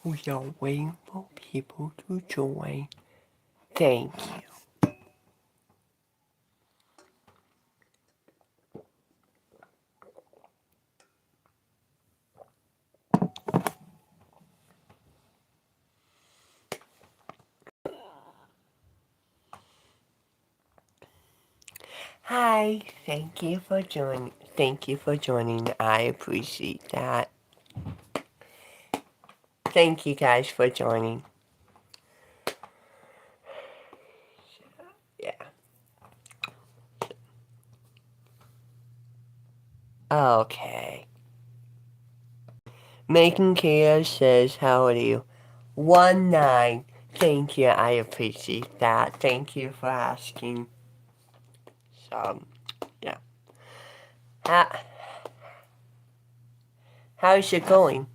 We are waiting for people to join. Thank you. Hi, thank you for joining. Thank you for joining. I appreciate that. Thank you guys for joining. Yeah. Okay. Making Chaos says, how are you? 1-9. Thank you, I appreciate that. Thank you for asking. So, yeah. How's it going?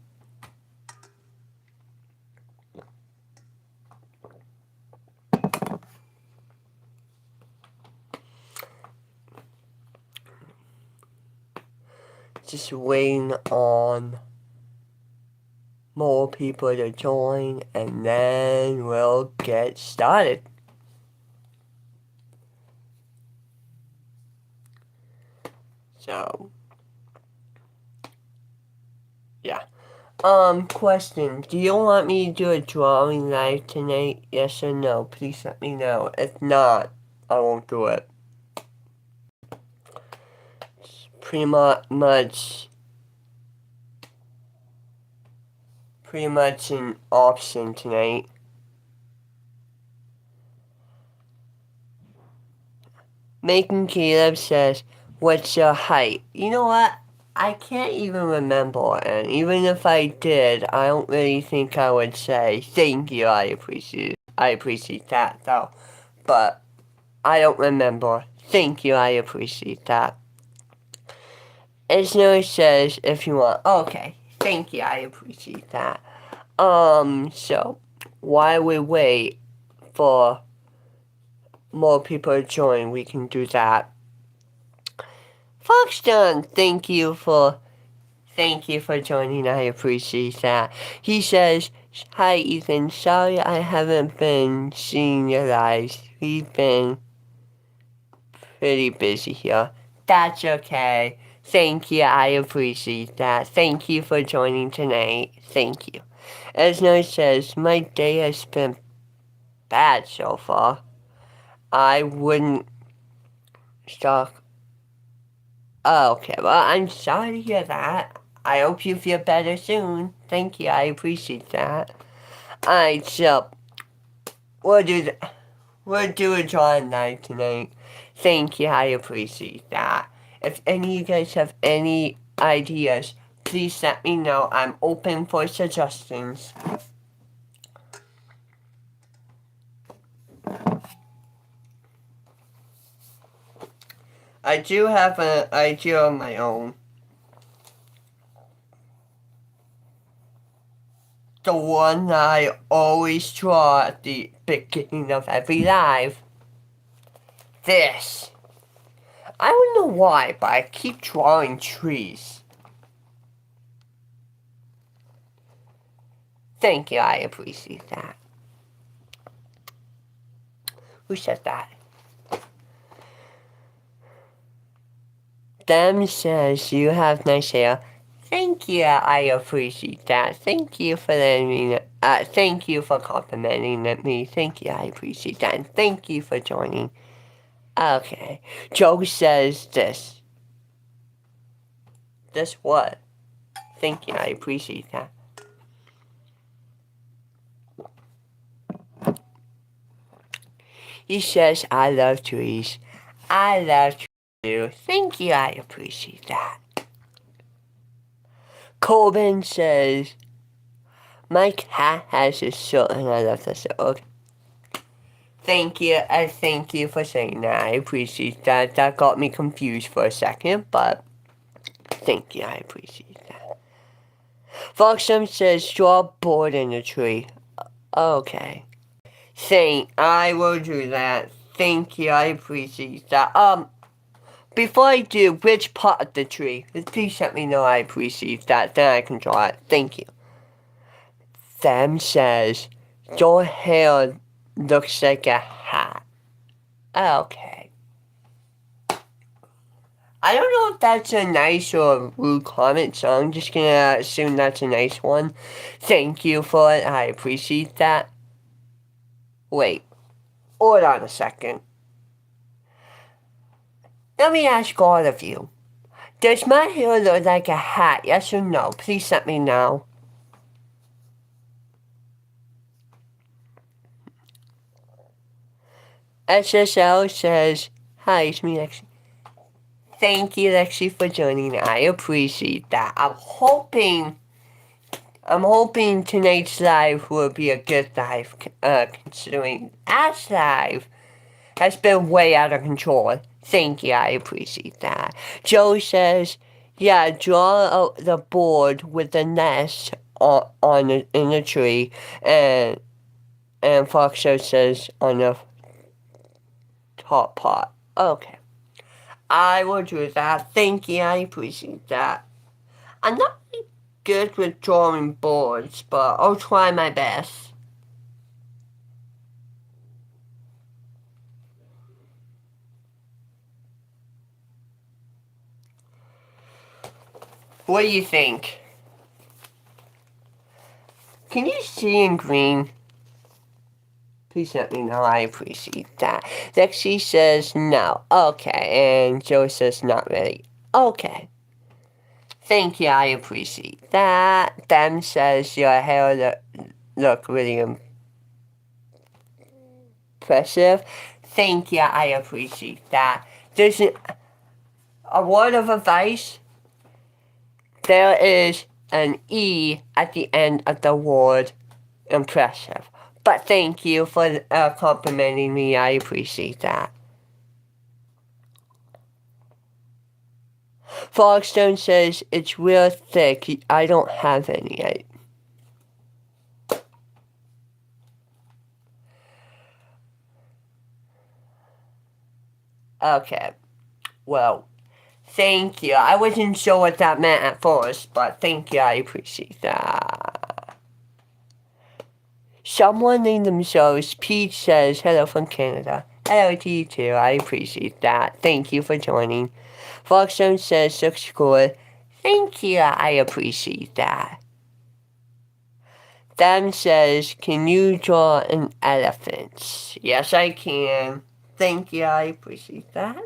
Just waiting on more people to join, and then we'll get started. So, yeah. Question. Do you want me to do a drawing live tonight? Yes or no? Please let me know. If not, I won't do it. It's pretty much an option tonight. Making Caleb says, what's your height? You know what? I can't even remember, and even if I did, I don't really think I would say, thank you, I appreciate that, though. But I don't remember. Thank you, I appreciate that. Isno says, if you want, okay, thank you, I appreciate that. So, while we wait for more people to join, we can do that. Foxton, thank you for joining. I appreciate that. He says, hi Ethan, sorry I haven't been seeing your lives. We've been pretty busy here. That's okay. Thank you, I appreciate that. Thank you for joining tonight. Thank you. Esno says, my day has been bad so far. I wouldn't stop. Oh, okay, well, I'm sorry to hear that. I hope you feel better soon. Thank you, I appreciate that. Alright, so, we'll do a drawing night tonight. Thank you, I appreciate that. If any of you guys have any ideas, please let me know. I'm open for suggestions. I do have an idea of my own. The one I always draw at the beginning of every live. This. I don't know why, but I keep drawing trees. Thank you, I appreciate that. Who said that? Dem says you have nice hair. Thank you, I appreciate that. Thank you for letting me. Thank you for complimenting me. Thank you, I appreciate that, and thank you for joining. Okay, Joe says this. This what? Thank you, I appreciate that. He says I love trees. I love trees too. Thank you, I appreciate that. Corbin says, my cat has a shirt and I love the shirt. Okay. Thank you for saying that. I appreciate that. That got me confused for a second, but thank you, I appreciate that. Foxum says, draw a board in the tree. Okay. I will do that. Thank you, I appreciate that. Before I do, which part of the tree? Please let me know, I appreciate that. Then I can draw it. Thank you. Them says, your hair looks like a hat. Okay. I don't know if that's a nice or rude comment, so I'm just gonna assume that's a nice one. Thank you for it. I appreciate that. Wait. Hold on a second. Let me ask all of you. Does my hair look like a hat? Yes or no? Please let me know. SSL says, hi, it's me, Lexi. Thank you, Lexi, for joining. I appreciate that. I'm hoping tonight's live will be a good live, considering last live has been way out of control. Thank you, I appreciate that. Joe says, yeah, draw out the board with the nest in the tree, and Foxo says on the top part. Okay. I will do that. Thank you, I appreciate that. I'm not really good with drawing boards, but I'll try my best. What do you think? Can you see in green? Please let me know, I appreciate that. Lexi says no. Okay, and Joe says not really. Okay. Thank you, I appreciate that. Them says your hair look really impressive. Thank you, I appreciate that. There's a word of advice. There is an E at the end of the word impressive. But thank you for complimenting me. I appreciate that. Fogstone says it's real thick. I don't have any yet. Okay. Well, thank you. I wasn't sure what that meant at first, but thank you. I appreciate that. Someone named themselves Pete says, hello from Canada. Hello to you too. I appreciate that. Thank you for joining. Foxstone says, looks good. Thank you. I appreciate that. Dan says, can you draw an elephant? Yes, I can. Thank you. I appreciate that.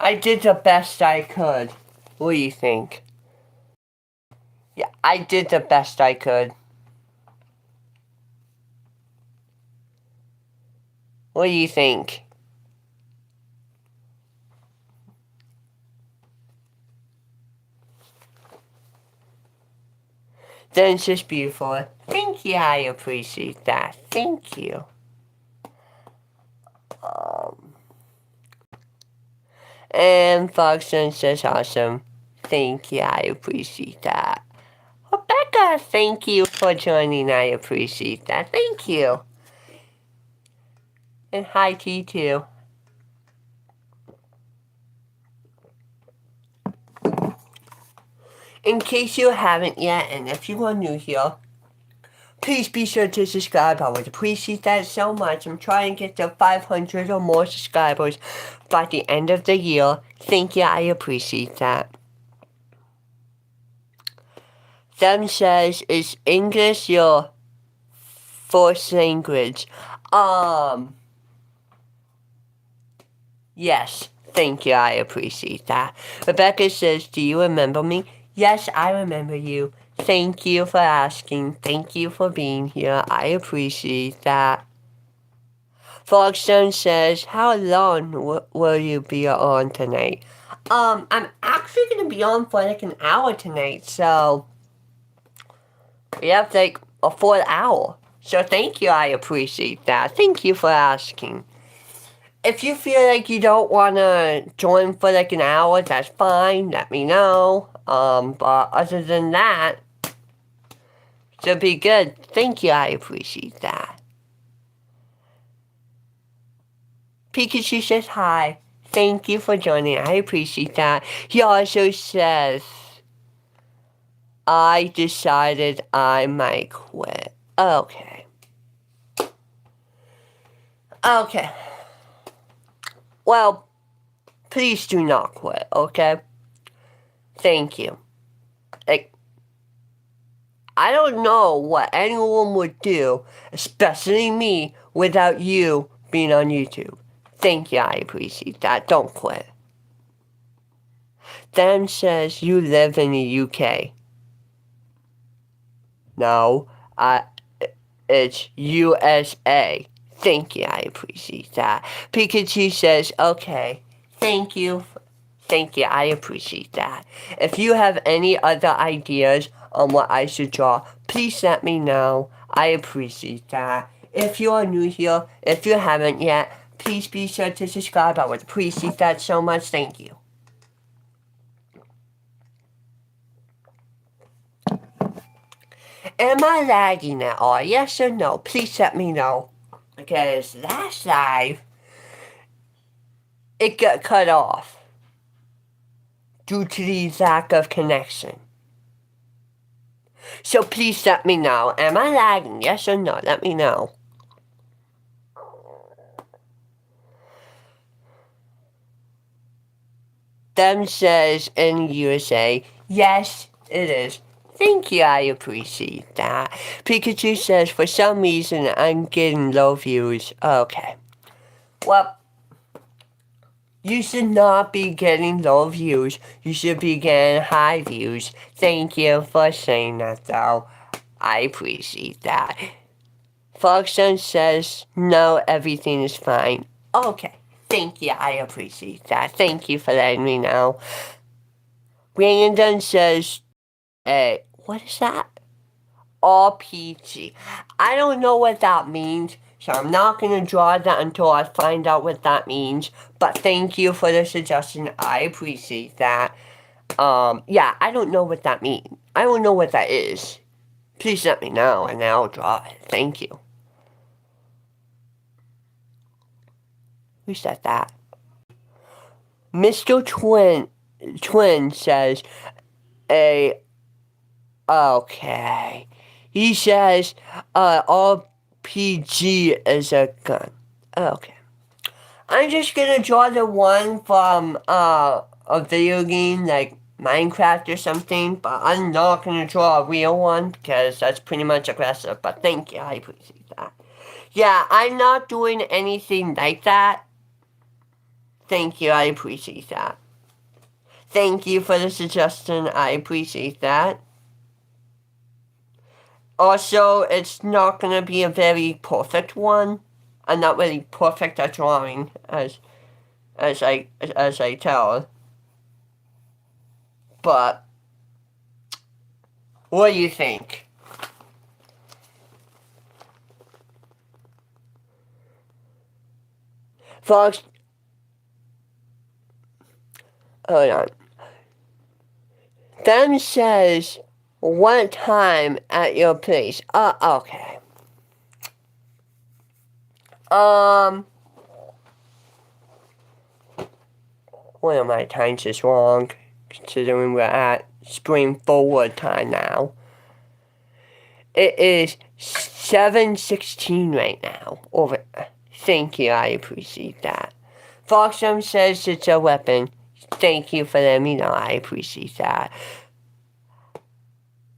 I did the best I could. What do you think? Yeah, I did the best I could. What do you think? Then it's just beautiful. Thank you, I appreciate that. Thank you. And Foxton says awesome. Thank you, I appreciate that. Rebecca, thank you for joining. I appreciate that. Thank you. And hi to you too. In case you haven't yet, and if you are new here, please be sure to subscribe. I would appreciate that so much. I'm trying to get to 500 or more subscribers by the end of the year. Thank you, I appreciate that. Them says, is English your first language? Yes. Thank you, I appreciate that. Rebecca says, do you remember me? Yes, I remember you. Thank you for asking. Thank you for being here. I appreciate that. Fogstone says, how long will you be on tonight? I'm actually going to be on for like an hour tonight, so we have like a full hour. So thank you, I appreciate that. Thank you for asking. If you feel like you don't want to join for like an hour, that's fine. Let me know. But other than that, should be good. Thank you. I appreciate that. Pikachu says hi. Thank you for joining. I appreciate that. He also says, I decided I might quit. Okay. Okay. Well, please do not quit, okay? Thank you. Like, I don't know what anyone would do, especially me, without you being on YouTube. Thank you, I appreciate that. Don't quit. Dan says you live in the UK. No, it's USA. Thank you, I appreciate that. Pikachu says, okay, thank you. Thank you, I appreciate that. If you have any other ideas on what I should draw, please let me know. I appreciate that. If you are new here, if you haven't yet, please be sure to subscribe. I would appreciate that so much. Thank you. Am I lagging at all? Yes or no? Please let me know. Because last live, it got cut off due to the lack of connection. So please let me know. Am I lagging? Yes or no? Let me know. Them says in USA, yes, it is. Thank you, I appreciate that. Pikachu says, for some reason, I'm getting low views. Okay. Well, you should not be getting low views. You should be getting high views. Thank you for saying that, though. I appreciate that. Foxson says, no, everything is fine. Okay. Thank you, I appreciate that. Thank you for letting me know. Brandon says, hey, what is that? RPG. I don't know what that means, so I'm not going to draw that until I find out what that means. But thank you for the suggestion. I appreciate that. Yeah, I don't know what that means. I don't know what that is. Please let me know, and I'll draw it. Thank you. Who said that? Mr. Twin says, okay. He says, RPG is a gun. Okay. I'm just gonna draw the one from, a video game, like Minecraft or something, but I'm not gonna draw a real one, because that's pretty much aggressive, but thank you, I appreciate that. Yeah, I'm not doing anything like that. Thank you, I appreciate that. Thank you for the suggestion, I appreciate that. Also, it's not going to be a very perfect one. I'm not really perfect at drawing, as I tell. But, what do you think? Fox, hold on. Them says, what time at your place? Okay. One of my times is wrong, considering we're at spring forward time now. It is 7:16 right now. Over. Thank you, I appreciate that. Foxham says it's a weapon. Thank you for letting me know, I appreciate that.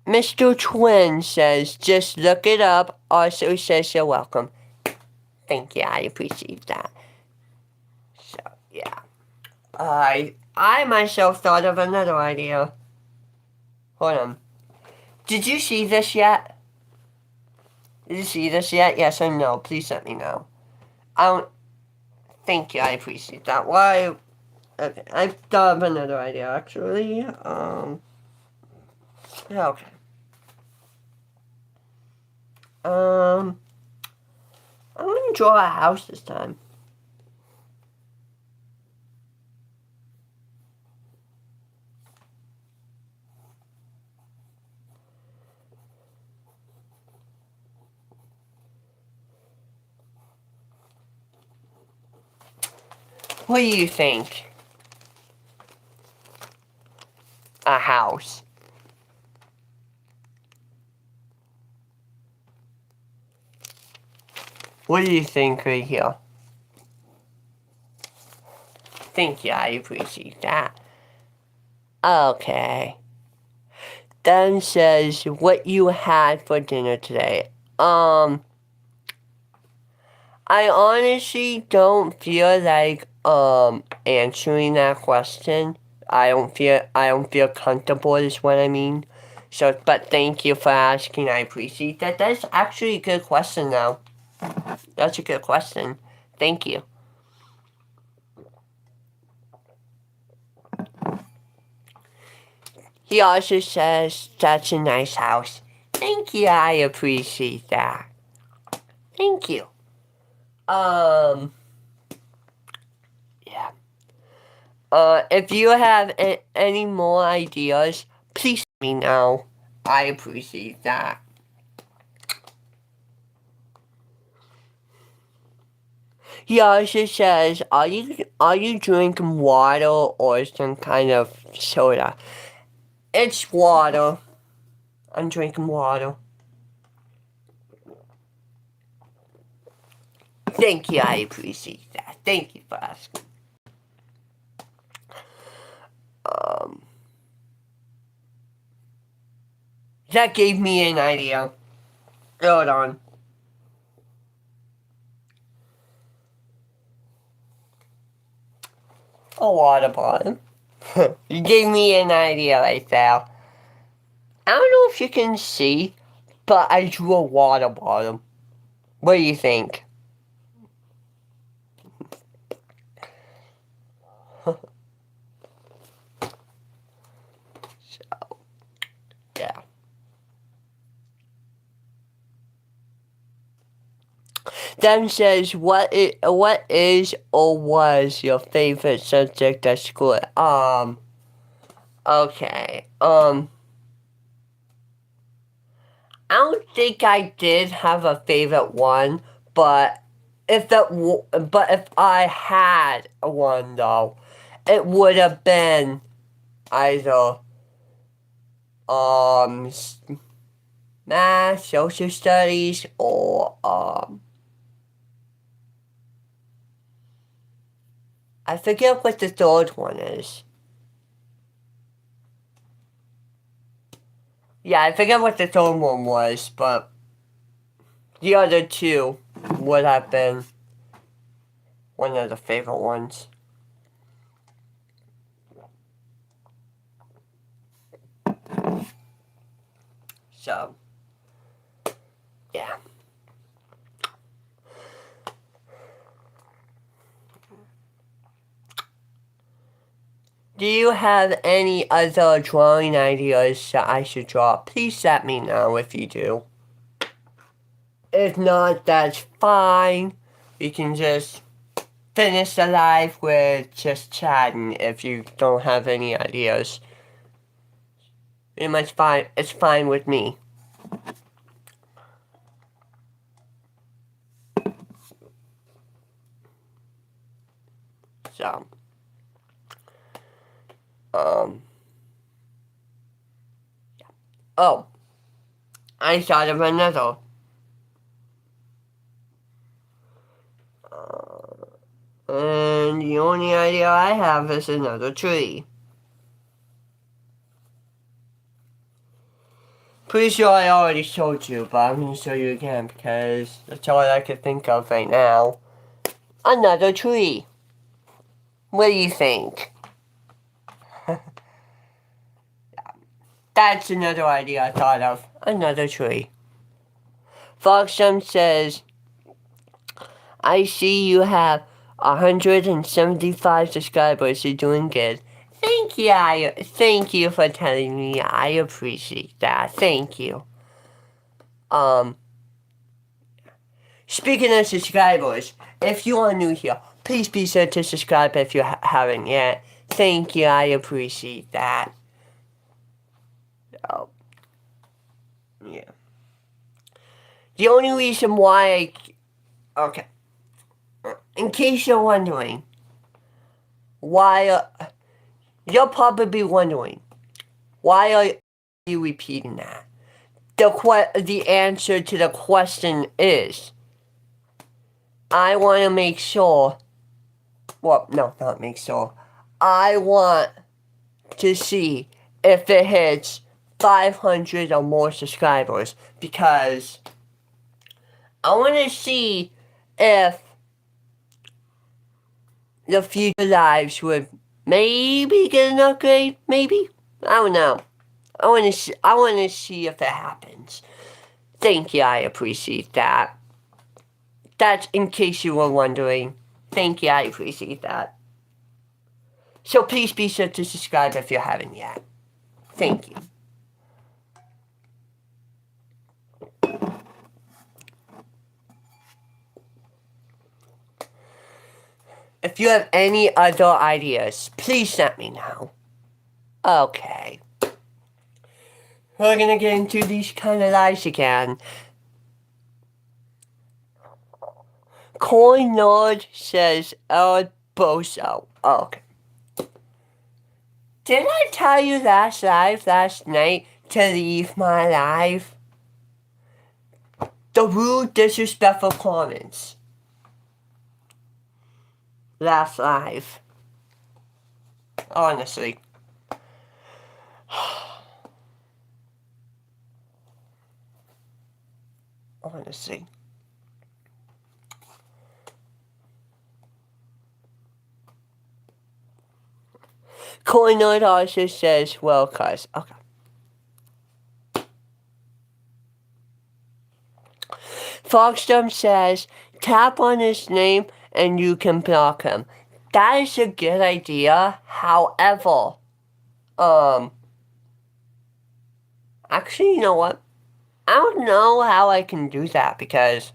Mr. Twin says, just look it up. Also says you're welcome. Thank you, I appreciate that. So, yeah. I myself thought of another idea. Hold on. Did you see this yet? Did you see this yet? Yes or no? Please let me know. Thank you, I appreciate that. Why? Okay, I've thought of another idea, actually. Yeah, okay. I'm gonna draw a house this time. What do you think? A house. What do you think right here? Thank you, I appreciate that. Okay. Then says what you had for dinner today. I honestly don't feel like answering that question. I don't feel comfortable is what I mean. So but thank you for asking, I appreciate that. That's actually a good question though. That's a good question. Thank you. He also says that's a nice house. Thank you, I appreciate that. Thank you. Yeah. If you have any more ideas, please let me know. I appreciate that. He also says, are you drinking water or some kind of soda? It's water. I'm drinking water. Thank you, I appreciate that. Thank you for asking. That gave me an idea. Hold on. A water bottle. You gave me an idea right there. I don't know if you can see, but I drew a water bottle. What do you think? So, yeah. Then says, what is or was your favorite subject at school? Okay. I don't think I did have a favorite one, but if I had one though, it would have been either math, social studies, or I forget what the third one is. Yeah, I forget what the third one was, but the other two would have been one of the favorite ones. So, yeah. Do you have any other drawing ideas that I should draw? Please let me know if you do. If not, that's fine. We can just finish the live with just chatting if you don't have any ideas. Pretty much fine. It's fine with me. So, oh, I thought of another. And the only idea I have is another tree. Pretty sure I already showed you, but I'm going to show you again because that's all I could think of right now. Another tree. What do you think? That's another idea I thought of. Another tree. Foxum says, I see you have 175 subscribers. You're doing good. Thank you for telling me. I appreciate that. Thank you. Speaking of subscribers, if you are new here, please be sure to subscribe if you haven't yet. Thank you, I appreciate that. Oh, yeah. The only reason why okay, in case you're wondering, why, you'll probably be wondering, why are you repeating that? The answer to the question is, I want to make sure, well, no, not make sure, I want to see if it hits 500 or more subscribers, because I want to see if the future lives would maybe get an upgrade, maybe? I don't know. I want to see if it happens. Thank you, I appreciate that. That's in case you were wondering. Thank you, I appreciate that. So please be sure to subscribe if you haven't yet. Thank you. If you have any other ideas, please let me know. Okay. We're gonna get into these kind of lies again. Coin Nord says El Bozo. Oh, okay. Didn't I tell you last night to leave my live? The rude, disrespectful comments. Last live. Honestly. Honestly. Coinoid also says, well, cuz. Okay. Foxdom says, tap on his name and you can block him. That is a good idea. However, actually, you know what? I don't know how I can do that because,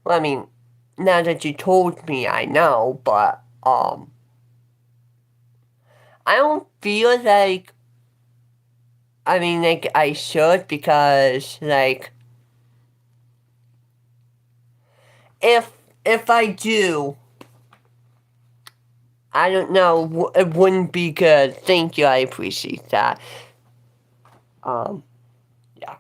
well, I mean, now that you told me, I know, but, I don't feel like, I mean, like, I should because, like, if I do, I don't know, it wouldn't be good. Thank you, I appreciate that. Yeah.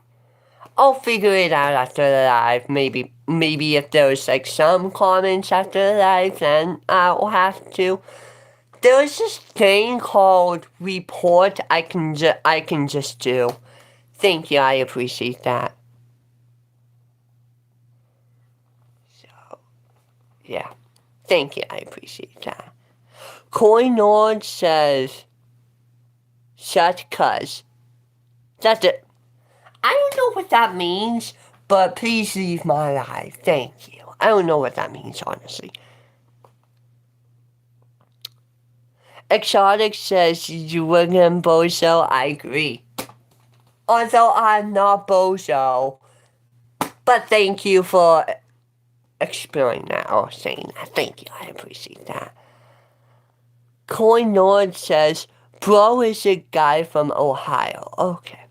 I'll figure it out after the live. Maybe if there's, like, some comments after the live, then I'll have to. There's this thing called report I can just do. Thank you, I appreciate that. So, yeah. Thank you, I appreciate that. Coinord says, shut cuz. That's it. I don't know what that means, but please leave my live. Thank you. I don't know what that means, honestly. Exotic says, you William Bozo. I agree. Although I'm not Bozo. But thank you for explaining that or saying that. Thank you. I appreciate that. Coin Nord says, bro is a guy from Ohio. Okay.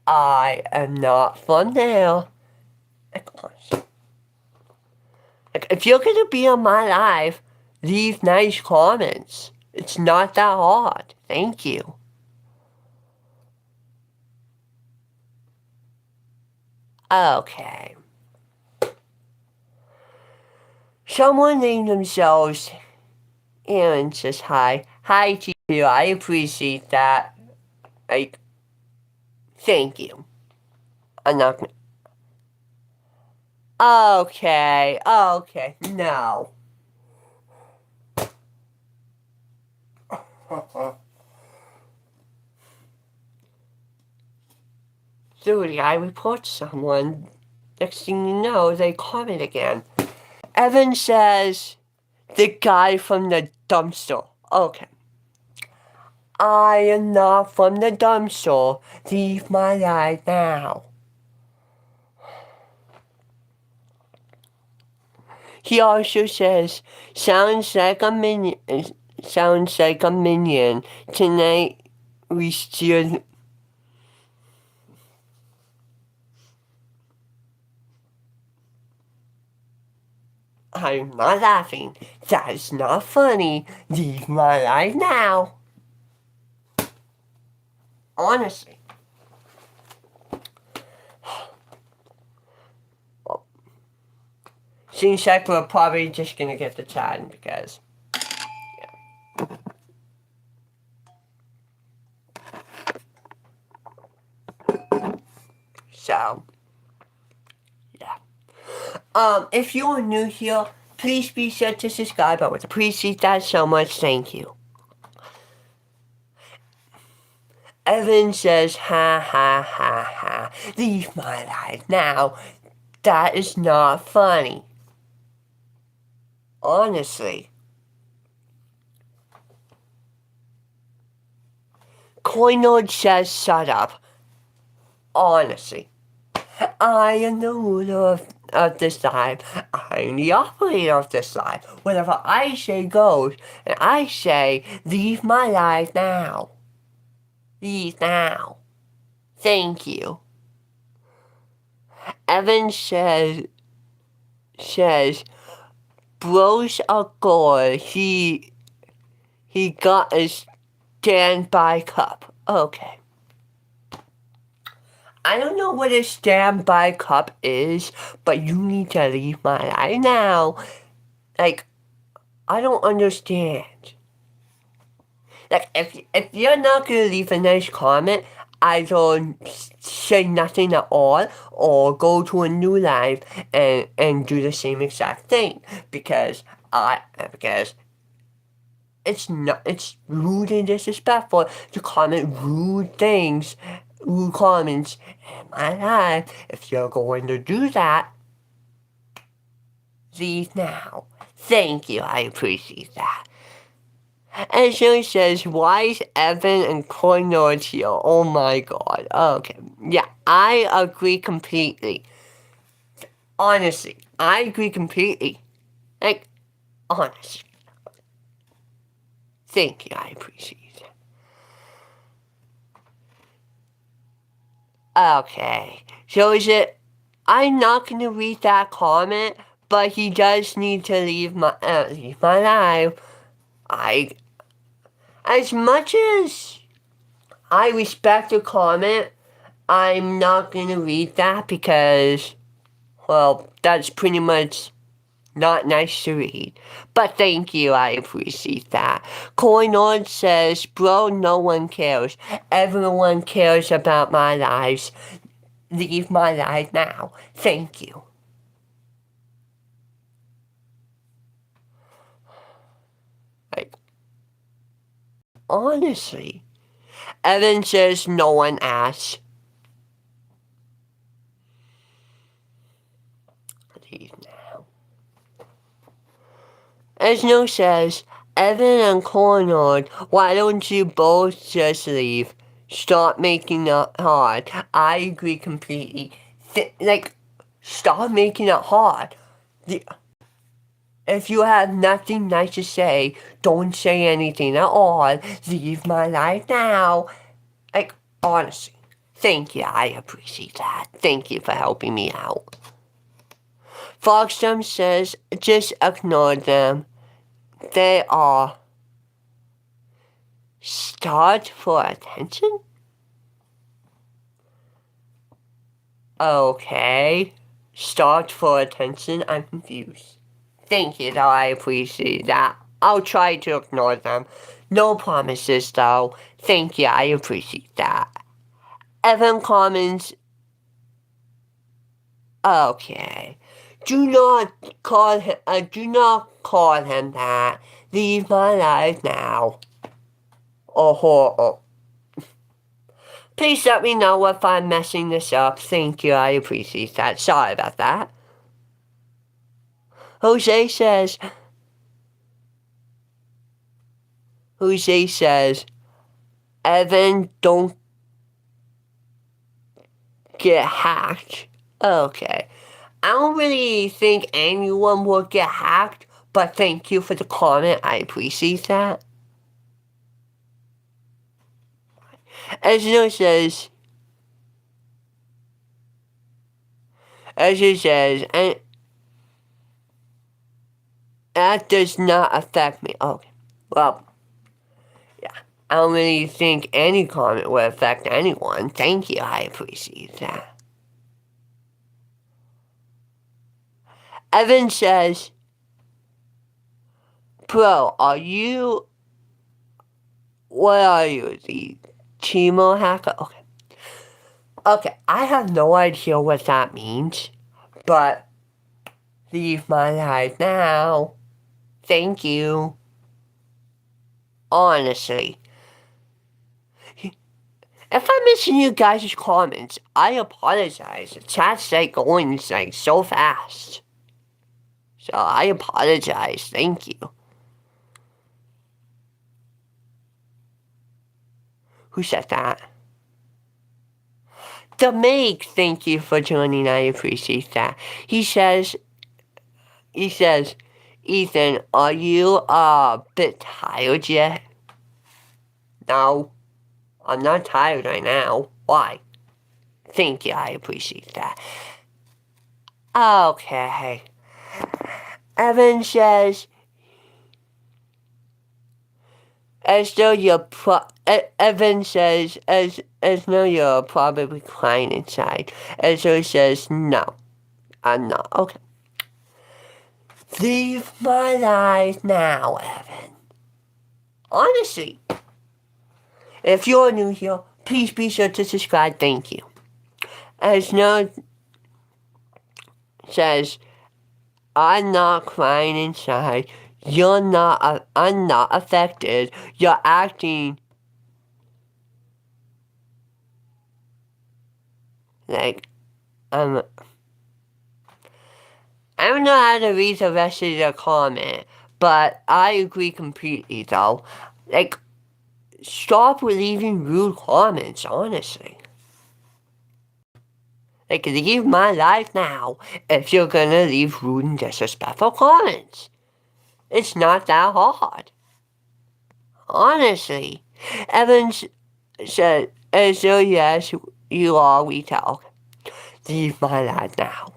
I am not from there. If you're gonna be on my live, leave nice comments. It's not that hard. Thank you. Okay. Someone named themselves Aaron says hi. Hi to you. I appreciate that. Like, thank you. I'm not gonna... Okay. Okay. No. Dude, I report someone. Next thing you know, they comment again. Evan says, the guy from the dumpster. Okay. I am not from the dumpster. Leave my life now. He also says, sounds like a minion. Tonight we still... I'm not laughing. That is not funny. Leave my life now. Honestly. Seems like we're probably just gonna get the chat because, so, yeah. If you're new here, please be sure to subscribe. I would appreciate that so much. Thank you. Evan says, ha ha ha ha. Leave my life now. That is not funny. Honestly. Coinord says, shut up. Honestly. I am the ruler of this life. I'm the operator of this life. Whatever I say goes, and I say, leave my life now. Leave now. Thank you. Evan says, bros are good. He got a standby cup. Okay. I don't know what a standby cup is, but you need to leave my life now. Like, I don't understand. Like, if you're not gonna leave a nice comment, either say nothing at all or go to a new live and do the same exact thing. Because it's rude and disrespectful to comment rude things, rude comments in my life. If you're going to do that, leave now. Thank you, I appreciate that. And she says, why is Evan and Cornard here? Oh my god. Okay. Yeah, I agree completely. Honestly, I agree completely. Like, honestly. Thank you, I appreciate it. Okay. So is it, I'm not going to read that comment, but he does need to leave my life. As much as I respect the comment, I'm not going to read that because, well, that's pretty much not nice to read. But thank you, I appreciate that. Coinord says, bro, no one cares. Everyone cares about my lives. Leave my life now. Thank you. Like, honestly. Evan says, no one asks. Leave now. Esno says, Evan and Cornard, why don't you both just leave? Stop making it hard. I agree completely. Stop making it hard. If you have nothing nice to say, don't say anything at all. Leave my life now. Like, honestly, thank you. I appreciate that. Thank you for helping me out. Foxdom says, just ignore them. They are starved for attention? Okay. Starved for attention? I'm confused. Thank you, though. I appreciate that. I'll try to ignore them. No promises, though. Thank you. I appreciate that. Evan Commons. Okay. Do not call him. Do not call him that. Leave my life now. Oh. Please let me know if I'm messing this up. Thank you. I appreciate that. Sorry about that. Jose says, Evan, don't get hacked. Okay. I don't really think anyone will get hacked, but thank you for the comment. I appreciate that. Ezra says, and that does not affect me. Okay. Well, yeah. I don't really think any comment would affect anyone. Thank you. I appreciate that. Evan says, Bro, are you... What are you? The Chemo hacker? Okay. Okay, I have no idea what that means. But leave my life now. Thank you. Honestly. If I'm missing you guys' comments, I apologize. The chat's going so fast. So I apologize. Thank you. Who said that? The Meg, thank you for joining. I appreciate that. He says, Ethan, are you a bit tired yet? No, I'm not tired right now. Why? Thank you, I appreciate that. Okay. Evan says, as though you're Evan says, as though you're probably crying inside. As though he says, no, I'm not. Okay. Leave my life now, Evan. Honestly, if you're new here, please be sure to subscribe. Thank you. As no says, I'm not crying inside. I'm not affected. You're acting like I don't know how to read the rest of the comment, but I agree completely though. Like, stop leaving rude comments, honestly. Like, leave my life now if you're gonna leave rude and disrespectful comments. It's not that hard. Honestly. Evans said, as though yes, you are, we tell. Leave my life now.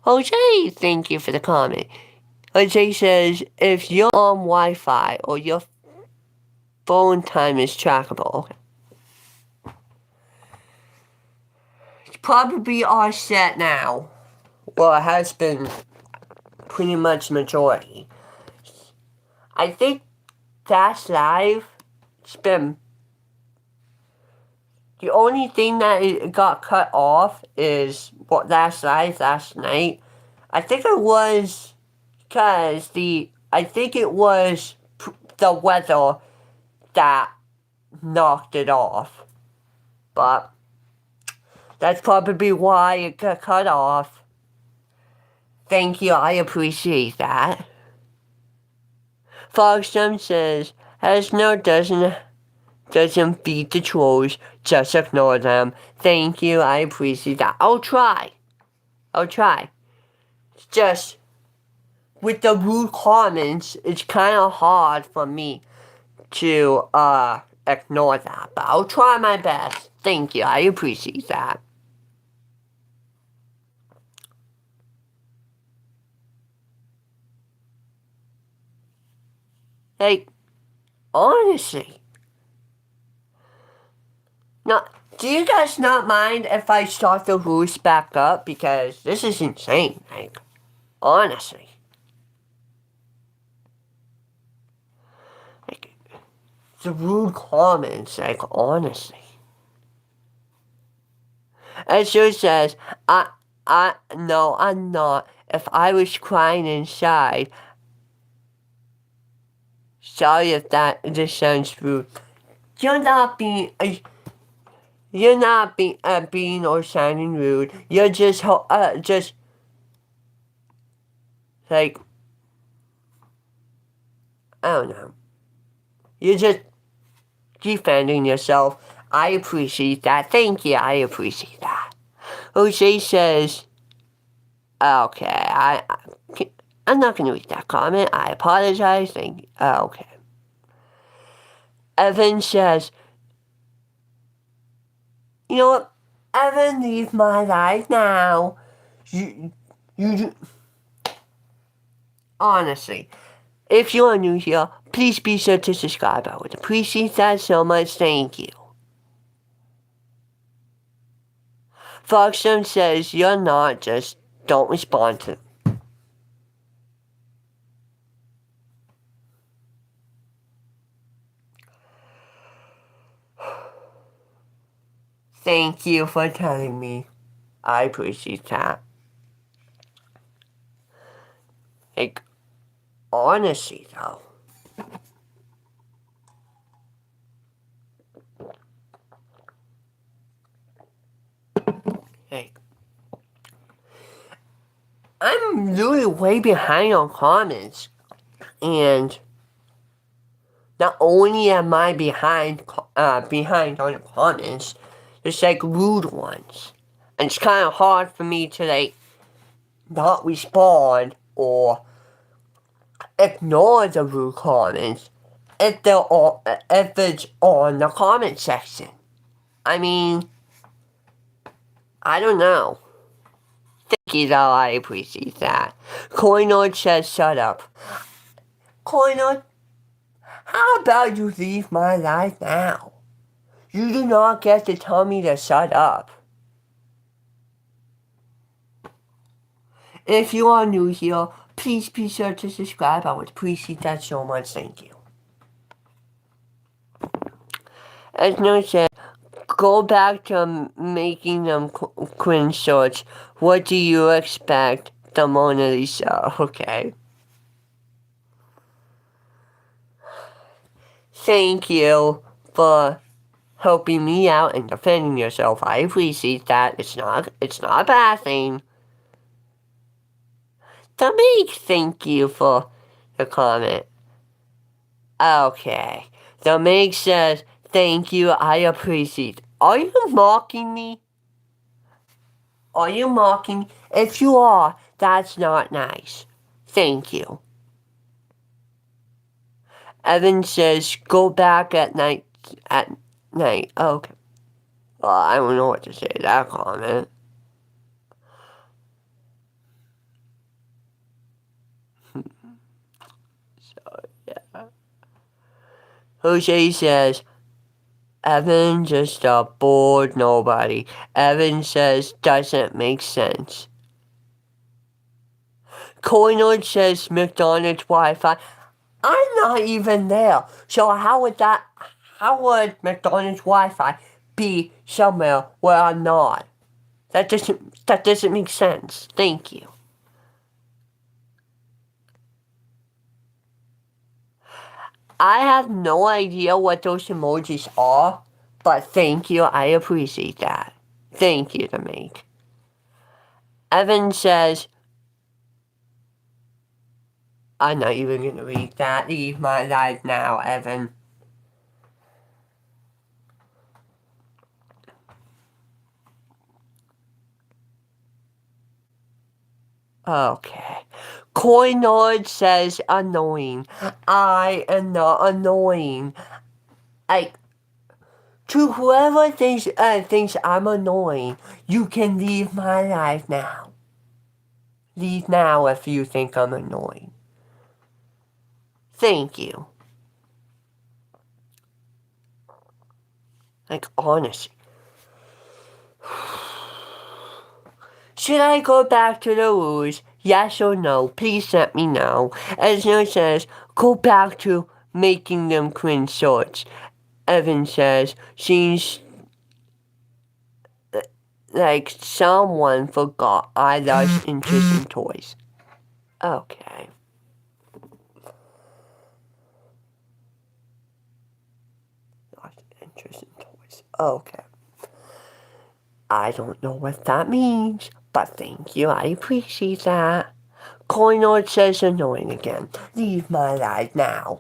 Jose, thank you for the comment. Jose says, if you're on Wi-Fi or your phone time is trackable, it's probably all set now. Well, it has been pretty much majority. I think that's live. It's been... The only thing that it got cut off is what last night. I think it was because I think it was the weather that knocked it off. But that's probably why it got cut off. Thank you, I appreciate that. Fogstum says, as no doesn't beat the trolls, just ignore them. Thank you, I appreciate that. I'll try. It's just, with the rude comments, it's kind of hard for me to ignore that. But I'll try my best. Thank you, I appreciate that. Like, honestly. Now, do you guys not mind if I start the rules back up? Because this is insane, like, honestly. Like, the rude comments, like, honestly. As she says, no, I'm not. If I was crying inside, sorry if this sounds rude. You're not being or sounding rude. You're just like, I don't know. You're just defending yourself. I appreciate that. Thank you. I appreciate that. Jose says, okay, I'm not going to read that comment. I apologize. Thank you. Okay. Evan says, you know what? Evan, leave my life now. Honestly, if you are new here, please be sure to subscribe. I would appreciate that so much. Thank you. Foxstone says you're not, just don't respond to them. Thank you for telling me. I appreciate that. Like, honestly though. Like, I'm really way behind on comments. And not only am I behind on the comments, there's like rude ones. And it's kind of hard for me to like not respond or ignore the rude comments if it's on the comment section. I mean, I don't know. Thank you though, I appreciate that. Coinoid says shut up. Coinoid, how about you leave my life now? You do not get to tell me to shut up. If you are new here, please be sure to subscribe. I would appreciate that so much. Thank you. As no said, go back to making them cringe shorts. What do you expect? The Mona Lisa. Okay. Thank you for helping me out and defending yourself. I appreciate that. It's not a bad thing. Dominique, thank you for the comment. Okay. Dominique says, thank you, I appreciate. Are you mocking me? Are you mocking me? If you are, that's not nice. Thank you. Evan says, go back at night. Okay. Well, I don't know what to say to that comment. So, yeah. Jose says, Evan just a bored nobody. Evan says, doesn't make sense. Coinoid says, McDonald's Wi-Fi. I'm not even there. So how would McDonald's Wi-Fi be somewhere where I'm not? That doesn't make sense. Thank you. I have no idea what those emojis are, but thank you. I appreciate that. Thank you, Dominique. Evan says, I'm not even going to read that. Leave my life now, Evan. Okay. Coinoid says annoying. I am not annoying. To whoever thinks I'm annoying, you can leave my life now. Leave now if you think I'm annoying. Thank you. Honestly. Should I go back to the rules? Yes or no? Please let me know. As no says, go back to making them cringe shorts. Evan says, seems like someone forgot I lost interest in toys. Okay. Lost interest in toys. Okay. I don't know what that means, but thank you. I appreciate that. Coinoid says annoying again. Leave my life now.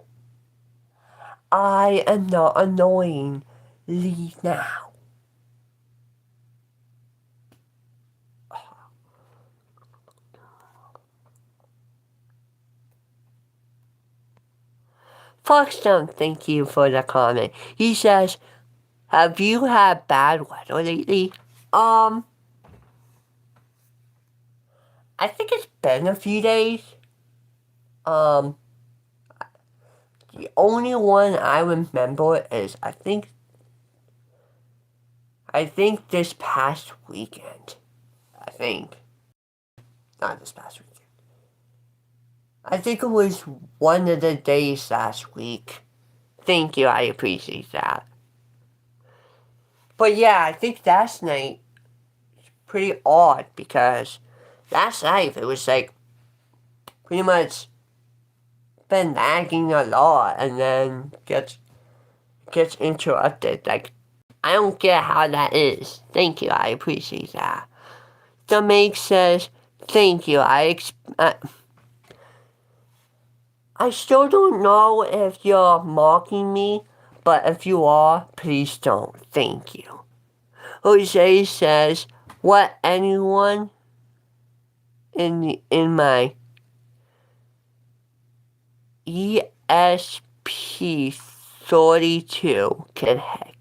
I am not annoying. Leave now. Foxstone, thank you for the comment. He says, have you had bad weather lately? I think it's been a few days. The only one I remember is I think this past weekend. I think. Not this past weekend. I think it was one of the days last week. Thank you, I appreciate that. But yeah, I think last night was pretty odd because last night it was like pretty much been lagging a lot and then gets interrupted. Like, I don't get how that is. Thank you, I appreciate that. The Make says, thank you, I still don't know if you're mocking me, but if you are, please don't. Thank you. Jose says, what anyone in my ESP32 can hack.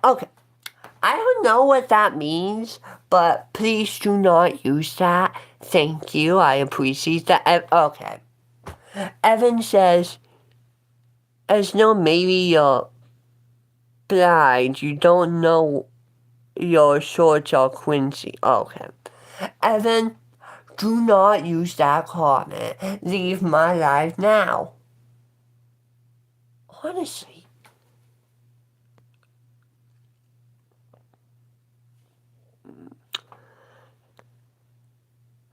Okay. I don't know what that means, but please do not use that. Thank you. I appreciate that. Okay. Evan says, as no, maybe you're blind. You don't know your shorts are Quincy. Okay. Evan, do not use that comment. Leave my life now. Honestly.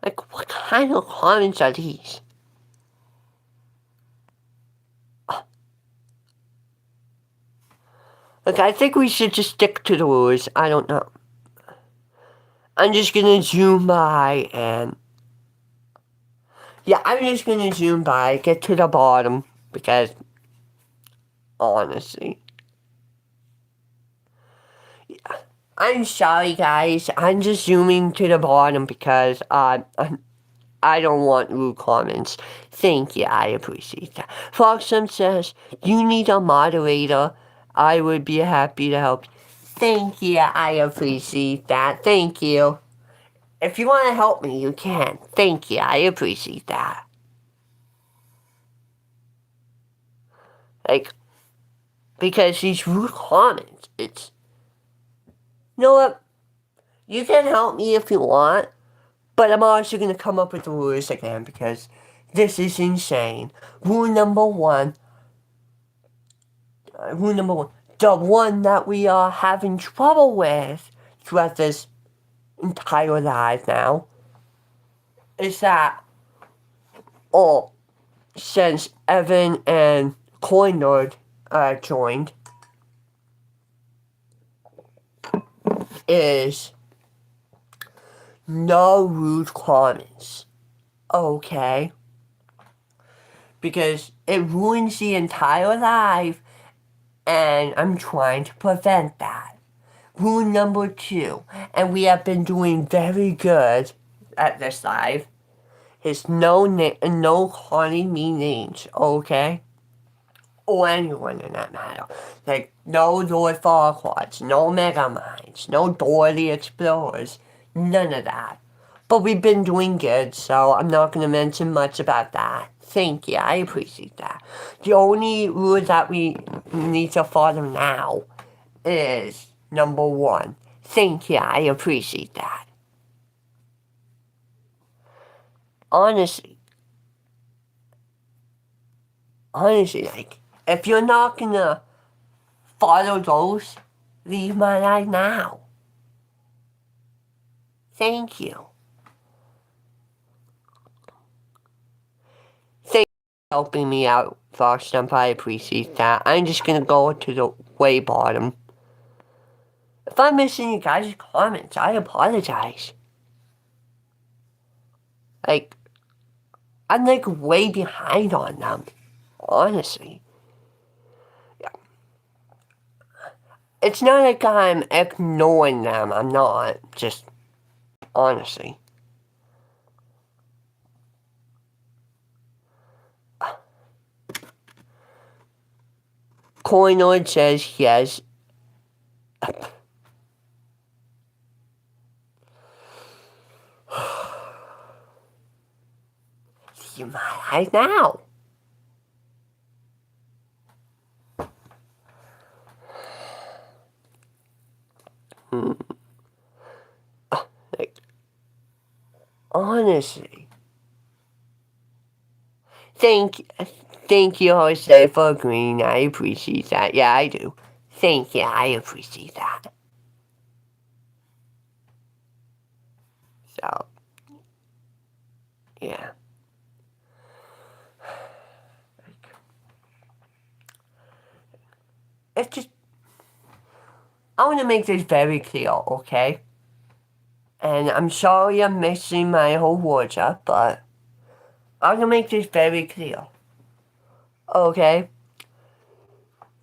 Like, what kind of comments are these? Look, I think we should just stick to the rules. I don't know. I'm just gonna zoom by and... Yeah, I'm just gonna zoom by, get to the bottom, because... Honestly... Yeah. I'm sorry, guys. I'm just zooming to the bottom because, I don't want rude comments. Thank you, I appreciate that. Foxum says, you need a moderator. I would be happy to help you. Thank you, I appreciate that. Thank you. If you want to help me, you can. Thank you, I appreciate that. Like, because these rude comments, it's... You know what? You can help me if you want, but I'm also going to come up with the rules again because this is insane. Rule number one. The one that we are having trouble with throughout this entire live now is that, since Evan and Coinord joined, is no rude comments. Okay? Because it ruins the entire live, and I'm trying to prevent that. Rule number two, and we have been doing very good at this live, is no calling me names, okay? Or anyone in that matter. Like, no Lord Farquaads, no Megaminds, no Dora the Explorers, none of that. But we've been doing good, so I'm not going to mention much about that. Thank you, I appreciate that. The only rule that we need to follow now is number one. Thank you, I appreciate that. Honestly, like, if you're not gonna follow those, leave my life now. Thank you. Thank you for helping me out, Foxstump. I appreciate that. I'm just gonna go to the way bottom. If I'm missing you guys' comments, I apologize. Like, I'm like way behind on them. Honestly. Yeah. It's not like I'm ignoring them. I'm not. Just, honestly. Coinoid says yes. Leave my life now. Like, honestly. Thank you, Jose, for agreeing. I appreciate that. Yeah, I do. Thank you. I appreciate that. So, yeah. It's just, I want to make this very clear, okay? And I'm sorry I'm messing my whole words up, but I'm going to make this very clear. Okay?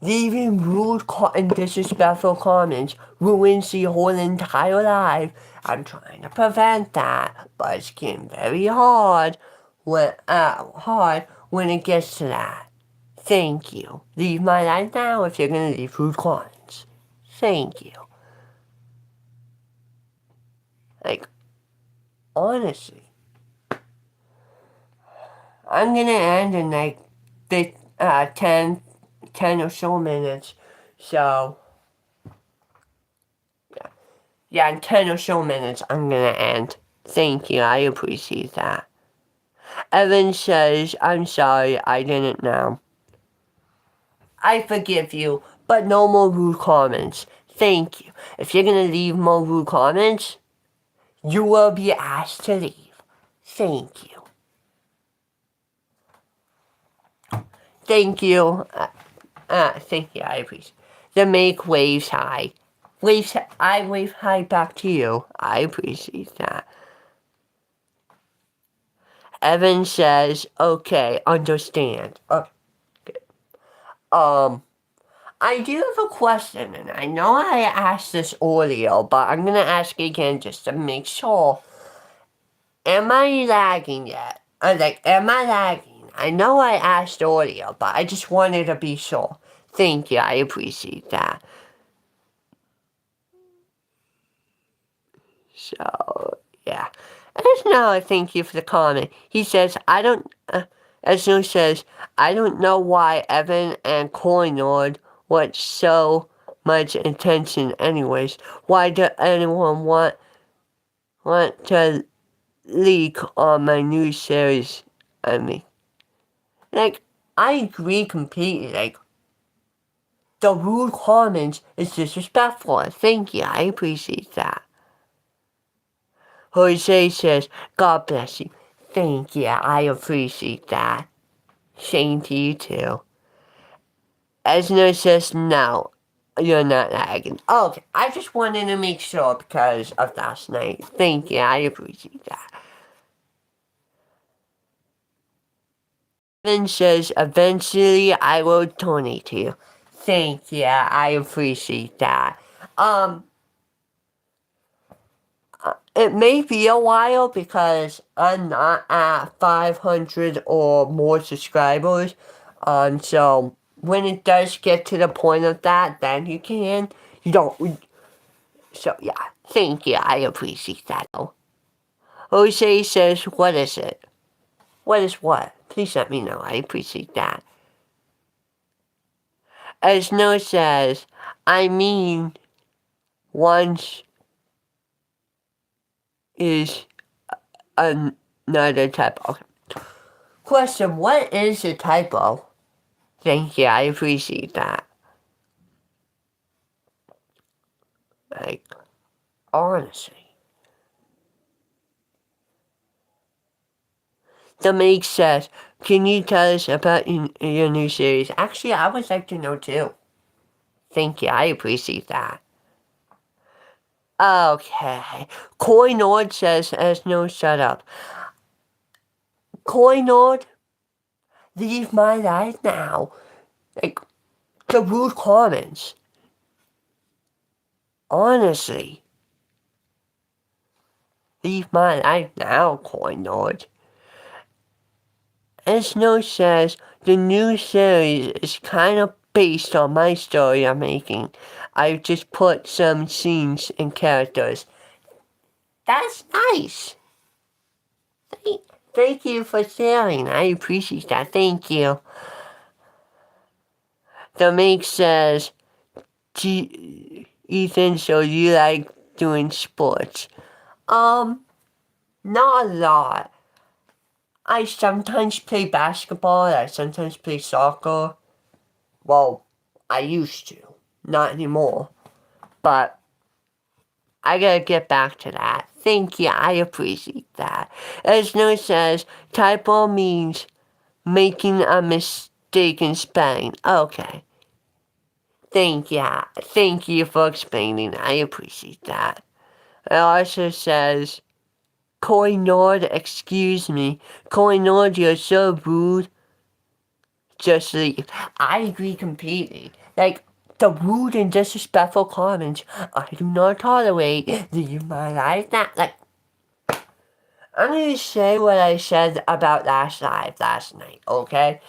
Leaving rude and disrespectful comments ruins the whole entire life. I'm trying to prevent that, but it's getting very hard when it gets to that. Thank you. Leave my life now if you're gonna leave rude comments. Thank you. Like, honestly, I'm gonna end in like 10 or so minutes. So, yeah, in 10 or so minutes, I'm gonna end. Thank you, I appreciate that. Evan says, I'm sorry, I didn't know. I forgive you, but no more rude comments. Thank you. If you're gonna leave more rude comments, you will be asked to leave. Thank you. Thank you. Thank you, I appreciate it. The make waves high. I wave high back to you. I appreciate that. Evan says, okay, understand. I do have a question, and I know I asked this earlier, but I'm gonna ask again just to make sure. Am I lagging yet? Am I lagging? I know I asked earlier, but I just wanted to be sure. Thank you, I appreciate that. So, yeah. Esno, thank you for the comment. He says, Esno says, I don't know why Evan and Coinord want so much attention anyways. Why do anyone want to leak on my new series? I mean, like, I agree completely. Like, the rude comments is disrespectful. Thank you, I appreciate that. Jose says, God bless you. Thank you, I appreciate that. Same to you too. Esno says, no, you're not lagging. Okay, I just wanted to make sure because of last night. Thank you, I appreciate that. Evan says, eventually I will donate to you. Thank you, I appreciate that. It may be a while because I'm not at 500 or more subscribers. So when it does get to the point of that, then you can. You don't. So yeah, thank you. I appreciate that. Jose says, what is it? What is what? Please let me know. I appreciate that. As Noah says, I mean, once is another typo. Okay. Question, what is a typo? Thank you, I appreciate that. Like, honestly. The Make says, can you tell us about your new series? Actually, I would like to know too. Thank you, I appreciate that. Okay. Coinord says, there's no shut up. Coinord, leave my life now. Like, the rude comments. Honestly. Leave my life now, Coinord. Snow says, the new series is kind of based on my story I'm making. I've just put some scenes and characters. That's nice. Thank you for sharing. I appreciate that. Thank you. The Make says, Ethan, so you like doing sports? Not a lot. I sometimes play basketball. I sometimes play soccer. Well, I used to. Not anymore. But I gotta get back to that. Thank you. I appreciate that. As Snow says, typo means making a mistake in spelling. Okay. Thank you. Thank you for explaining. I appreciate that. It also says, Koinord, excuse me. Koinord, you're so rude. Just leave. I agree completely. Like, the rude and disrespectful comments I do not tolerate. Leave my life now. Like, I'm gonna say what I said about last night, okay?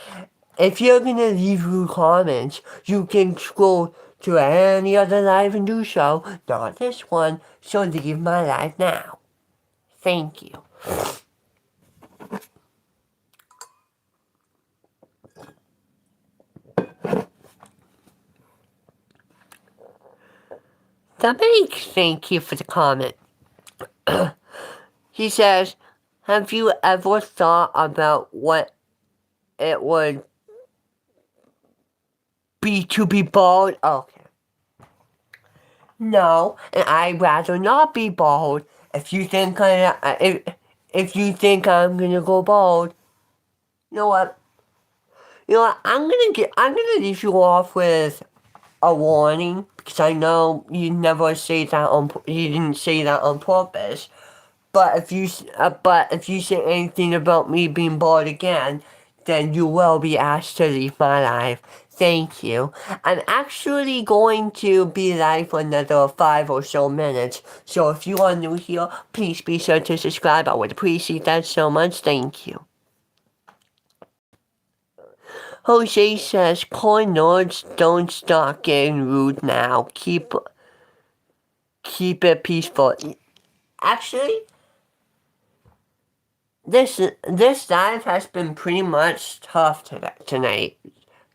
If you're gonna leave rude comments, you can scroll to any other live and do so, not this one, so leave my life now. Thank you. The Make, thank you for the comment. He says, have you ever thought about what it would be to be bald? Okay. No, and I'd rather not be bald. If you think if you think I'm gonna go bald, you know what? You know what? I'm gonna leave you off with a warning because I know you never say that you didn't say that on purpose. But if you say anything about me being bald again, then you will be asked to leave my life. Thank you. I'm actually going to be live for another 5 or so minutes. So if you are new here, please be sure to subscribe. I would appreciate that so much. Thank you. Jose says, Coin Nerds, don't start getting rude now. Keep it peaceful. Actually, this dive has been pretty much tough tonight.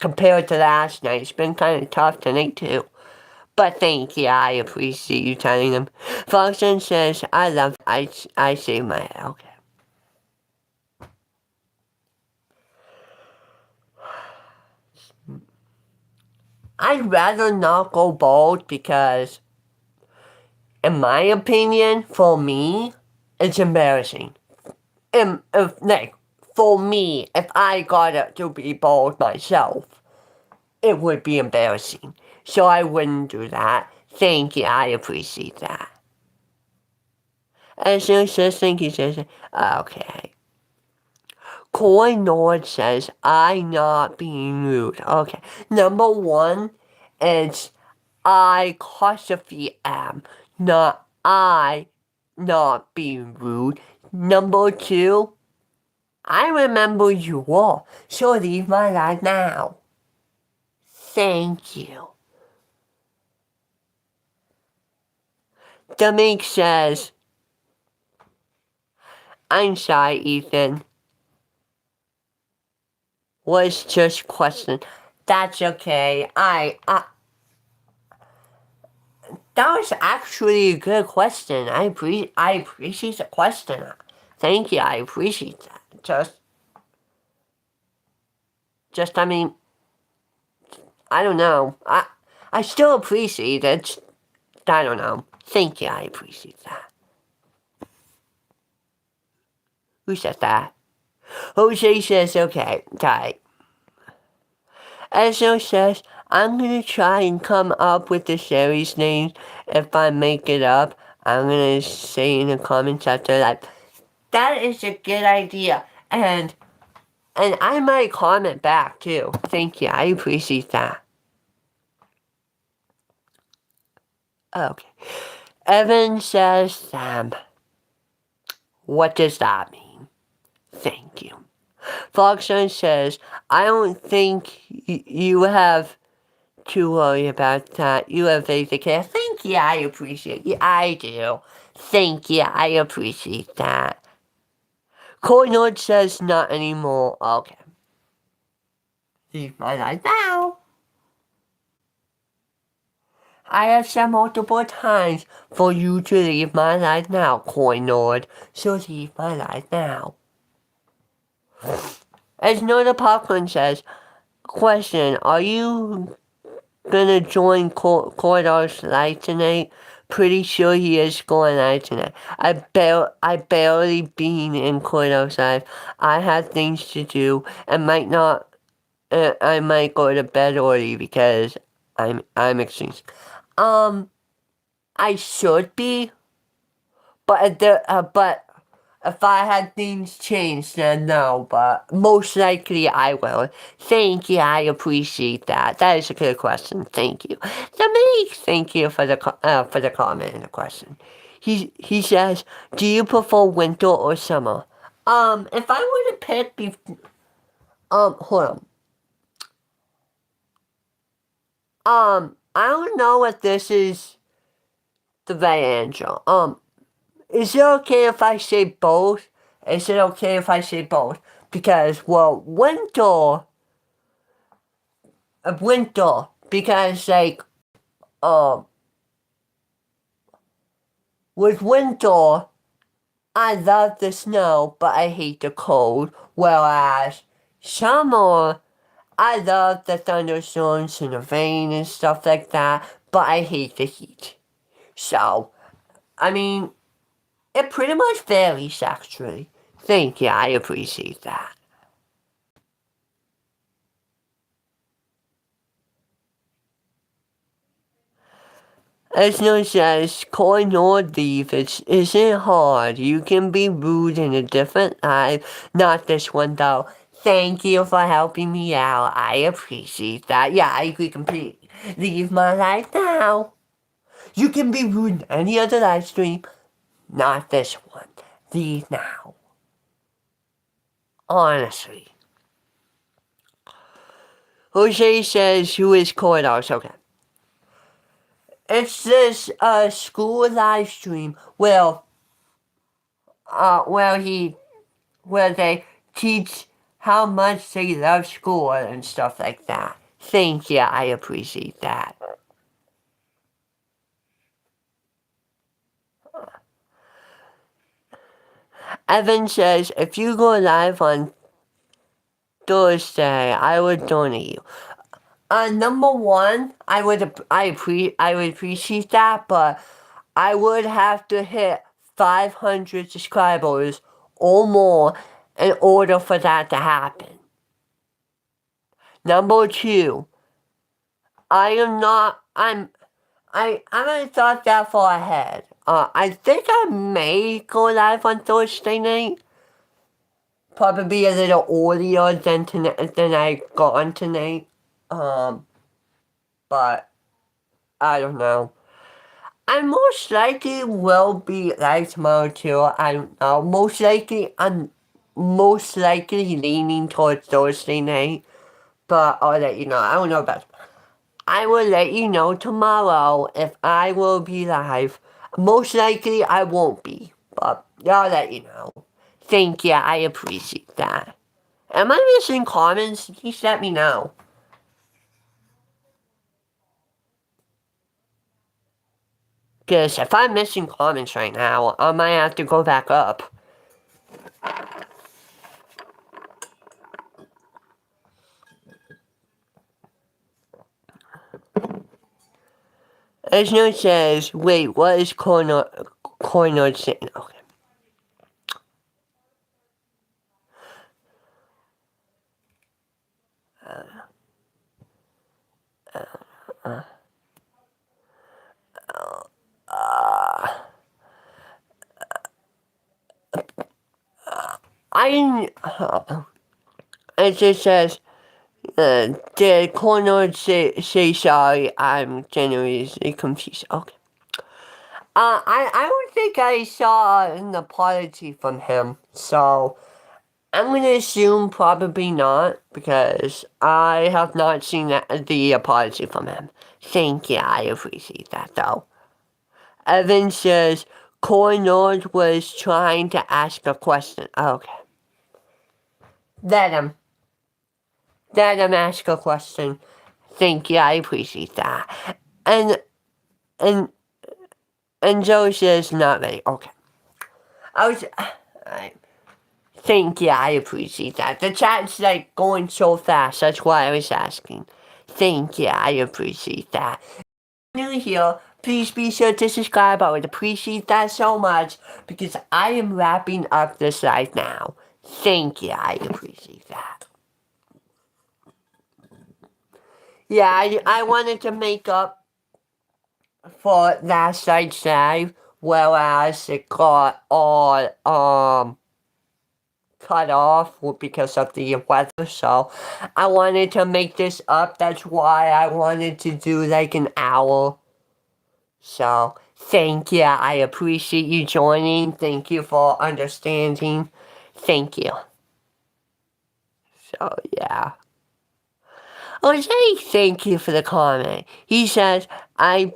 Compared to last night, it's been kind of tough tonight too. But thank you, I appreciate you telling them. Foxen says, I say my head. Okay. I'd rather not go bald because, in my opinion, for me, it's embarrassing. For me, if I got to be bald myself, it would be embarrassing. So I wouldn't do that. Thank you, I appreciate that. And so says, thank you, says, okay. Coy Nord says, I not being rude. Okay. Number one, it's I apostrophe am, not I not being rude. Number two, I remember you all, so leave my life now. Thank you. Dominic says, I'm sorry, Ethan. Was just question. That's okay. That was actually a good question. I appreciate the question. Thank you. I appreciate that. I mean, I don't know. I still appreciate it. I don't know. Thank you. I appreciate that. Who said that? Jose says, okay, tight. Ezra says, I'm gonna try and come up with the series names. If I make it up, I'm gonna say in the comments after that. That is a good idea. And I might comment back too. Thank you. I appreciate that. Okay. Evan says, Sam. What does that mean? Thank you. Foxson says, I don't think you have to worry about that. You have faith in care. Thank you. I appreciate you. I do. Thank you. I appreciate that. Cornwood says not anymore. Okay. Leave my life now. I have said multiple times for you to leave my life now, Cornwood. So leave my life now. As Nora Popcorn says, question, are you gonna join Corridor's live tonight? Pretty sure he is going live tonight. I barely been in Corridor's live. I have things to do and might not. I might go to bed early because I'm extreme. I should be, but if I had things changed, then no, but most likely I will. Thank you, I appreciate that. That is a good question. Thank you. Somebody, thank you for the comment and the question. He says, do you prefer winter or summer? If I were to pick, hold on. I don't know if this is the right answer. Is it okay if I say both? Is it okay if I say both? Because, well, winter, because, like, with winter, I love the snow, but I hate the cold. Whereas, summer, I love the thunderstorms and the rain and stuff like that, but I hate the heat. So, I mean, it pretty much varies, actually. Thank you, I appreciate that. As no says, calling or leave isn't hard. You can be rude in a different life. Not this one, though. Thank you for helping me out. I appreciate that. Yeah, I agree completely. Leave my life now. You can be rude in any other live stream. Not this one. Leave now. Honestly. Jose says, who is Corridors? Okay. It's this school live stream where they teach how much they love school and stuff like that. Thank you, I appreciate that. Evan says, if you go live on Thursday, I would donate you. Number one, I would appreciate that, but I would have to hit 500 subscribers or more in order for that to happen. Number two, I haven't thought that far ahead. I think I may go live on Thursday night. Probably a little earlier than I got on tonight. But I don't know. I most likely will be live tomorrow too. I don't know. I'm most likely leaning towards Thursday night. But I'll let you know. I don't know about. I will let you know tomorrow if I will be live. Most likely I won't be, but I'll let you know. Thank you, I appreciate that. Am I missing comments? Please let me know. Because if I'm missing comments right now, I might have to go back up. As no says, wait, what is corner saying? Okay. It just says, did corner say sorry? I'm genuinely confused. Okay. I don't think I saw an apology from him, so I'm gonna assume probably not, because I have not seen the apology from him. Thank you, I appreciate that though. Evan says, Cornord was trying to ask a question. Okay. let him. Let him ask a question. Thank you, I appreciate that. And and Joe says not ready. Okay. I thank you, I appreciate that. The chat's like going so fast, that's why I was asking. Thank you, I appreciate that. New here, please be sure to subscribe. I would appreciate that so much because I am wrapping up this live now. Thank you, I appreciate that. Yeah, I wanted to make up for last night's live, whereas it got all cut off because of the weather, so I wanted to make this up. That's why I wanted to do like an hour. So thank you. I appreciate you joining. Thank you for understanding. Thank you. So yeah. Jose, thank you for the comment. He says, I've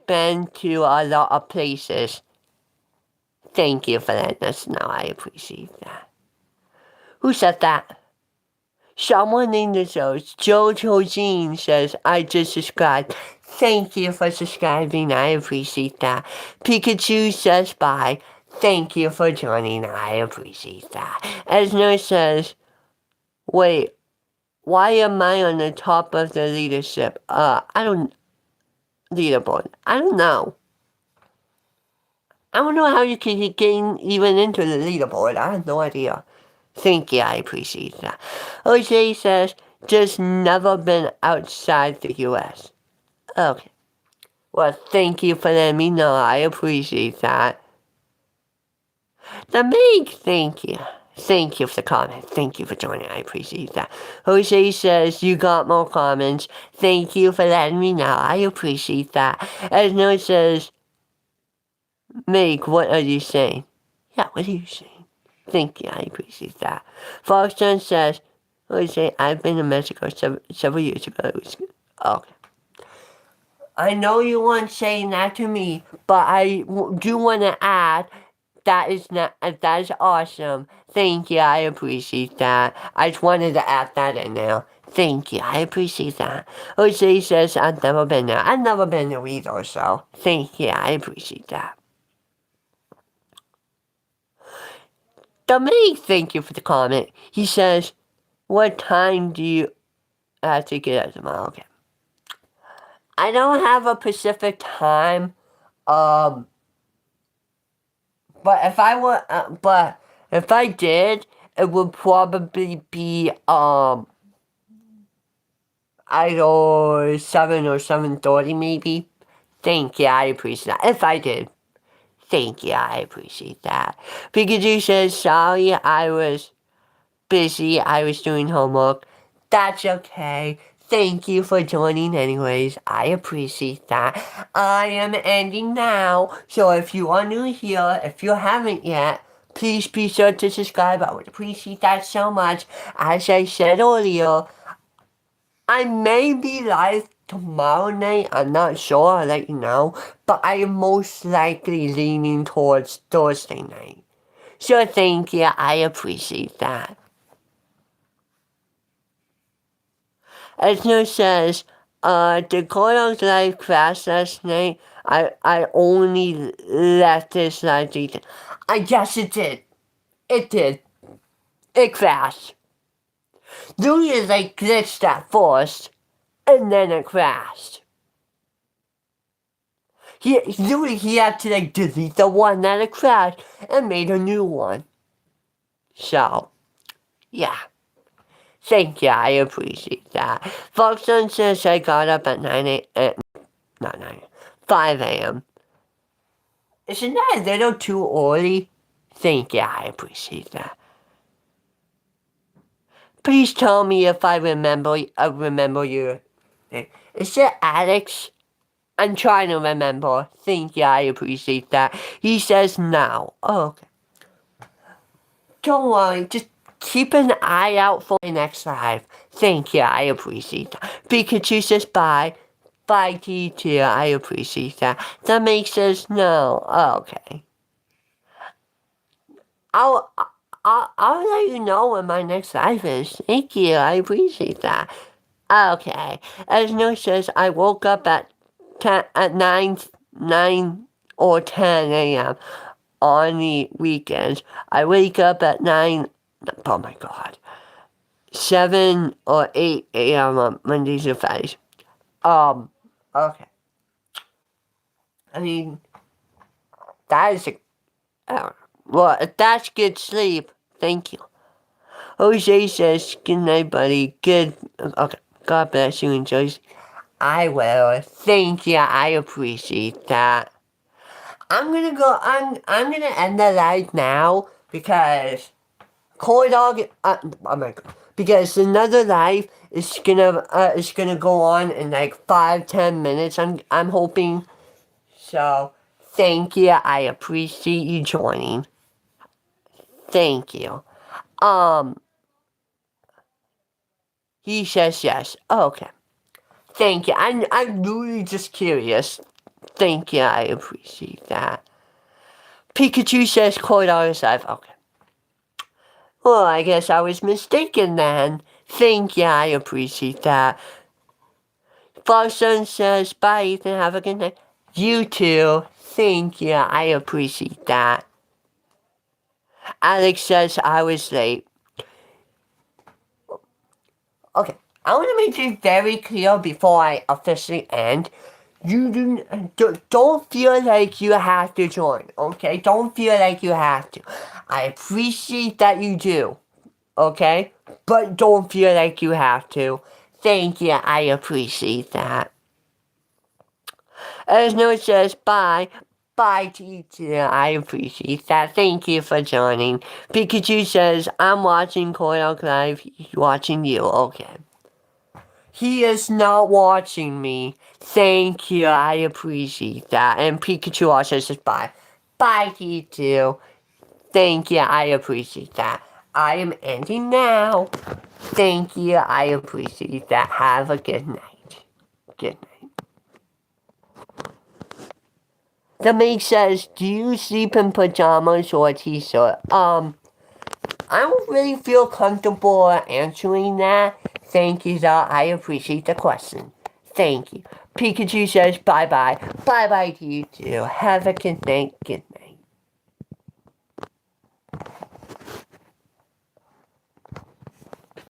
been to a lot of places. Thank you for letting us know. I appreciate that. Who said that? Someone in the show, Jojo Jean says, I just subscribed. Thank you for subscribing. I appreciate that. Pikachu says bye. Thank you for joining. I appreciate that. Esno says, wait, why am I on the top of the leadership? Leaderboard. I don't know. I don't know how you can get even into the leaderboard. I have no idea. Thank you, I appreciate that. Jose says, just never been outside the U.S. Okay. Well, thank you for letting me know. I appreciate that. The Meg, thank you. Thank you for the comment. Thank you for joining. I appreciate that. Jose says, you got more comments. Thank you for letting me know. I appreciate that. Esno says, Meg, what are you saying? Yeah, what are you saying? Thank you, I appreciate that. Foxton says, Jose, I've been to Mexico several years ago. Okay. I know you weren't saying that to me, but I do want to add that is awesome. Thank you, I appreciate that. I just wanted to add that in there. Thank you, I appreciate that. Jose says, I've never been there. I've never been there either, so thank you, I appreciate that. Dominique, thank you for the comment. He says, what time do you have to get up tomorrow? Okay. I don't have a Pacific time, but if I did, it would probably be, either 7 or 7:30 maybe. Thank you, I appreciate that. If I did. Thank you, I appreciate that. Pikachu says, sorry, I was busy. I was doing homework. That's okay. Thank you for joining anyways. I appreciate that. I am ending now. So if you are new here, if you haven't yet, please be sure to subscribe. I would appreciate that so much. As I said earlier, I may be live tomorrow night. I'm not sure. I'll let you know. But I am most likely leaning towards Thursday night. So thank you. I appreciate that. Esno says, the Coil's live crashed last night. I only left this last weekend. I guess it did. It did. It crashed. Louis like glitched at first, and then it crashed. He had to like delete the one that it crashed and made a new one. So, yeah. Thank you, I appreciate that. Foxton says I got up at 5 a.m. Isn't that a little too early? Thank you, I appreciate that. Please tell me if I remember your name. Is it Alex? I'm trying to remember. Thank you, I appreciate that. He says now. Oh, okay. Don't worry, just keep an eye out for my next live. Thank you, I appreciate that. Pikachu says bye. Bye to you too, I appreciate that. That makes us no. Oh, okay. I'll let you know when my next live is. Thank you. I appreciate that. Okay. As no says, I woke up at 9 or 10 a.m. on the weekends. I wake up at 9. Oh my God. 7 or 8 a.m. on Mondays and Fridays. Okay. I mean, that is well, if that's good sleep, thank you. Jose says, good night, buddy. Good. Okay. God bless you and Joyce. I will. Thank you. I appreciate that. I'm gonna end the live now because Cold Dog. Oh my God. Because another live is gonna go on in like 5-10 minutes. I'm hoping. So thank you. I appreciate you joining. Thank you. He says yes. Oh, okay. Thank you. I'm really just curious. Thank you. I appreciate that. Pikachu says Cold Dog is live. Okay. Well, I guess I was mistaken then. Thank you, I appreciate that. Father says, bye Ethan, have a good night. You too. Thank you, I appreciate that. Alex says I was late. Okay, I want to make it very clear before I officially end. You don't feel like you have to join, okay? Don't feel like you have to. I appreciate that you do. Okay? But don't feel like you have to. Thank you, I appreciate that. As no says bye. Bye to you too. I appreciate that. Thank you for joining. Pikachu says, I'm watching Coil Live. He's watching you. Okay. He is not watching me. Thank you. I appreciate that. And Pikachu also says bye. Bye to you too. Thank you. I appreciate that. I am ending now. Thank you. I appreciate that. Have a good night. Good night. The maid says, do you sleep in pajamas or a t-shirt? I don't really feel comfortable answering that. Thank you, though. I appreciate the question. Thank you. Pikachu says bye-bye. Bye-bye to you too. Have a good night. Good night.